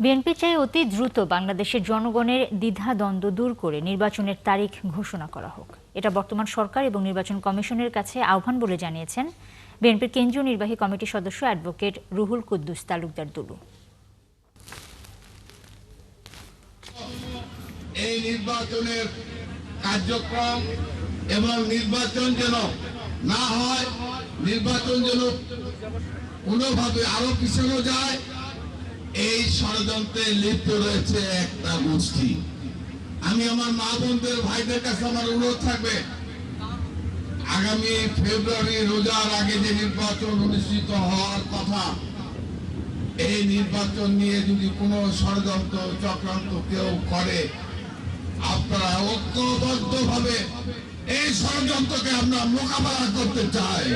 BNP চায় অতি দ্রুত বাংলাদেশের জনগণের দ্বিধাদ্বন্দ্ব দূর করে নির্বাচনের তারিখ ঘোষণা করা হোক। এটা বর্তমান সরকার এবং নির্বাচন কমিশনের কাছে আহ্বান বলে জানিয়েছেন বিএনপির কেন্দ্রীয় নির্বাহী কমিটির সদস্য অ্যাডভোকেট রুহুল কুদ্দুস তালুকদার দুলু। এই নির্বাচনের কার্যক্রম এবং নির্বাচন যেন না হয়, নির্বাচন যেন কোনোভাবে আরো পিছানো যায়, এই ষড়যন্ত্রে লিপ্ত রয়েছে একটা গোষ্ঠী। আমি আমার মা বোনদের ভাইদের কাছে আমার অনুরোধ থাকবে, আগামী ফেব্রুয়ারি রোজার আগে যে নির্বাচন অনুষ্ঠিত হওয়ার কথা, এই নির্বাচন নিয়ে যদি কোনো ষড়যন্ত্র চক্রান্ত কেউ করে, আপনারা ঐক্যবদ্ধভাবে এই ষড়যন্ত্রকে আমরা মোকাবেলা করতে চাই।